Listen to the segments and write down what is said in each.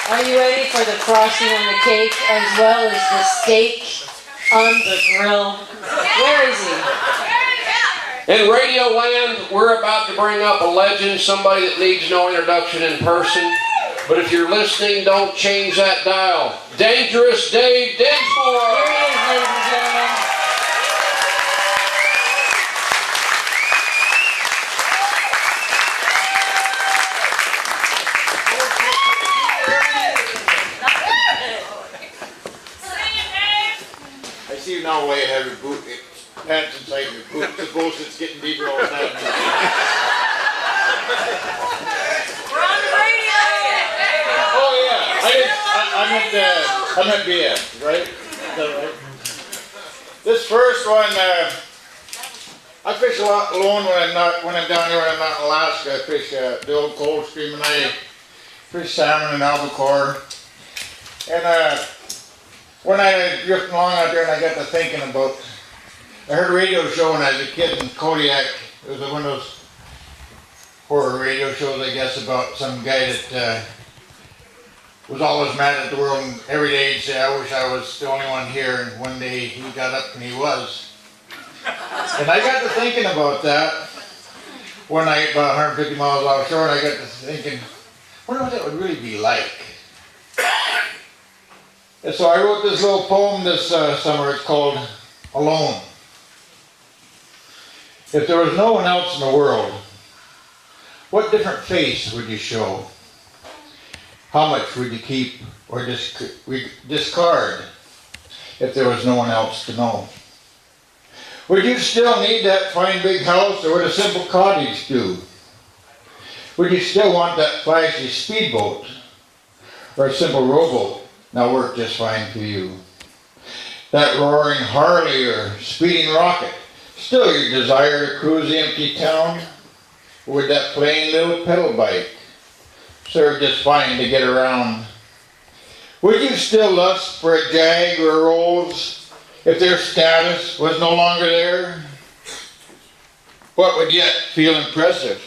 Are you ready for the frosting on the cake as well as the steak on the grill? Where is he? In Radio Land, we're about to bring up a legend, somebody that needs no introduction in person. But if you're listening, don't change that dial. Dangerous Dave Densmore! Here he is, ladies and gentlemen. I see you now why you have your boot, pants inside your boot. Suppose it's getting deeper all the time. We're on the radio! Oh yeah, I'm at BS, right? Is that right? This first one, I fish a lot alone when I'm down here when I'm not in Alaska. I fish the old Cold Stream and I fish salmon and albacore. And when I was drifting along out there and I got to thinking about, I heard a radio show when I was a kid in Kodiak. It was one of those horror radio shows, I guess, about some guy that was always mad at the world and every day he'd say, I wish I was the only one here. And one day he got up and he was. And I got to thinking about that one night about 150 miles offshore, and I got to thinking, I wonder what that would really be like. And so I wrote this little poem this summer. It's called Alone. If there was no one else in the world, what different face would you show? How much would you keep or discard if there was no one else to know? Would you still need that fine big house, or would a simple cottage do? Would you still want that flashy speedboat, or a simple rowboat now work just fine for you? That roaring Harley or speeding rocket, still your desire to cruise the empty town? Or would that plain little pedal bike serve just fine to get around? Would you still lust for a Jag or a Rolls if their status was no longer there? What would yet feel impressive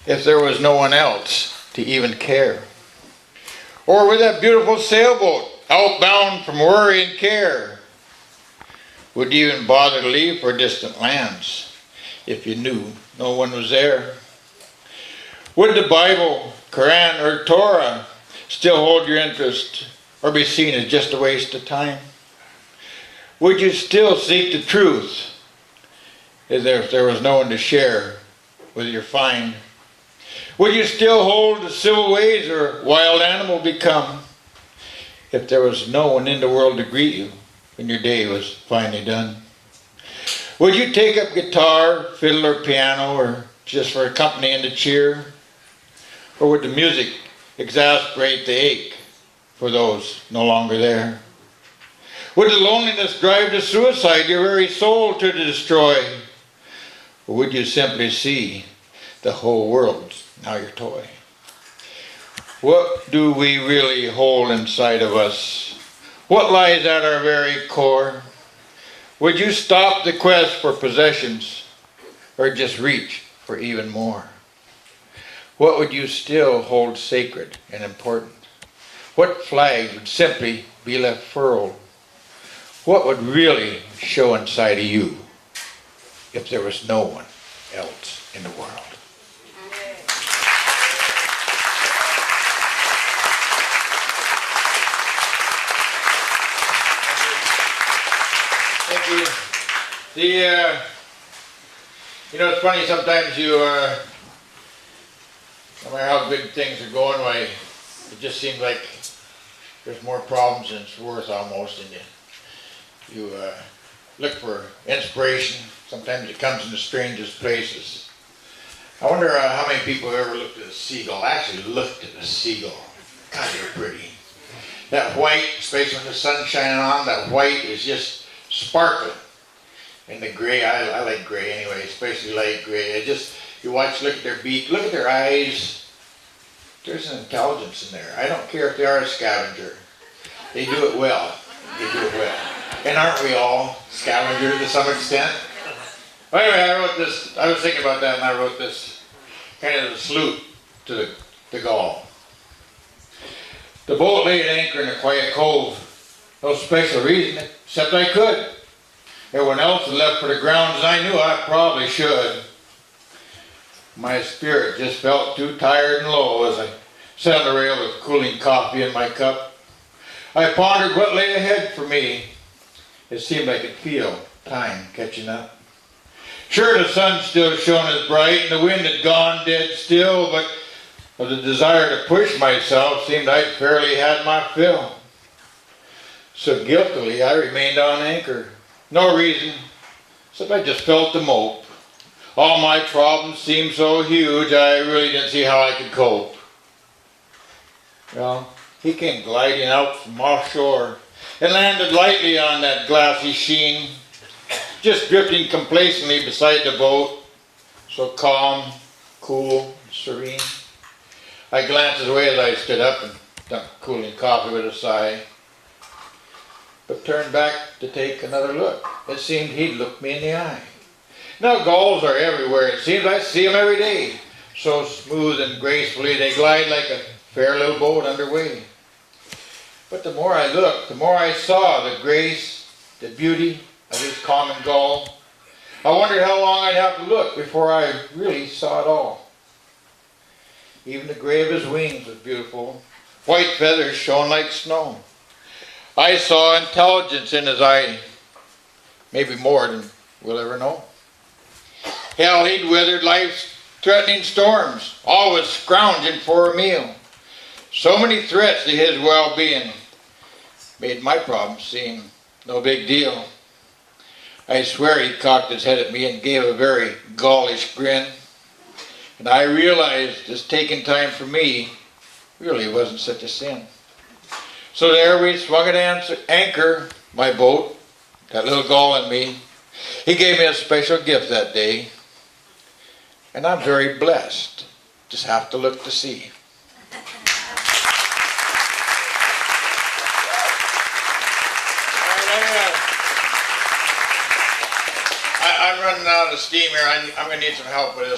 if there was no one else to even care? Or with that beautiful sailboat outbound from worry and care, would you even bother to leave for distant lands if you knew no one was there? Would the Bible, Quran, or Torah still hold your interest or be seen as just a waste of time? Would you still seek the truth if there was no one to share with your find? Would you still hold the civil ways or wild animal become if there was no one in the world to greet you when your day was finally done? Would you take up guitar, fiddle, or piano, or just for company and to cheer? Or would the music exasperate the ache for those no longer there? Would the loneliness drive to suicide, your very soul to destroy? Or would you simply see the whole world's now your toy? What do we really hold inside of us? What lies at our very core? Would you stop the quest for possessions or just reach for even more? What would you still hold sacred and important? What flag would simply be left furled? What would really show inside of you if there was no one else in the world? Thank you. It's funny, sometimes you, no matter how good things are going, it just seems like there's more problems than it's worth almost, and you look for inspiration. Sometimes it comes in the strangest places. I wonder how many people have ever looked at a seagull, actually looked at a seagull. God, they're pretty. That white, especially when the sun's shining on, that white is just sparkling. And the gray, I like gray anyway, especially light gray. You look at their beak, look at their eyes. There's an intelligence in there. I don't care if they are a scavenger. They do it well. They do it well. And aren't we all scavengers to some extent? Well, anyway, I was thinking about that, and I wrote this kind of a salute to the Gull. The boat lay at anchor in a quiet cove. No special reason, except I could. Everyone else had left for the grounds, and I knew I probably should. My spirit just felt too tired and low as I sat on the rail with cooling coffee in my cup. I pondered what lay ahead for me. It seemed I could feel time catching up. Sure, the sun still shone as bright and the wind had gone dead still, but of the desire to push myself seemed I'd fairly had my fill. So guiltily I remained on anchor. No reason, except I just felt the mope. All my problems seemed so huge I really didn't see how I could cope. Well, he came gliding out from offshore and landed lightly on that glassy sheen, just drifting complacently beside the boat, so calm, cool, serene. I glanced his way as I stood up and dumped cooling coffee with a sigh, but turned back to take another look. It seemed he'd looked me in the eye. Now gulls are everywhere. It seems I see them every day. So smooth and gracefully they glide like a fair little boat underway. But the more I looked, the more I saw the grace, the beauty of this common gull. I wondered how long I'd have to look before I really saw it all. Even the gray of his wings was beautiful. White feathers shone like snow. I saw intelligence in his eye, maybe more than we'll ever know. Hell, he'd weathered life's threatening storms, always scrounging for a meal. So many threats to his well-being made my problems seem no big deal. I swear he cocked his head at me and gave a very gullish grin. And I realized this taking time for me really wasn't such a sin. So there we swung at anchor, my boat, that little gull and me. He gave me a special gift that day. And I'm very blessed. Just have to look to see. I'm running out of steam here. I'm going to need some help with this.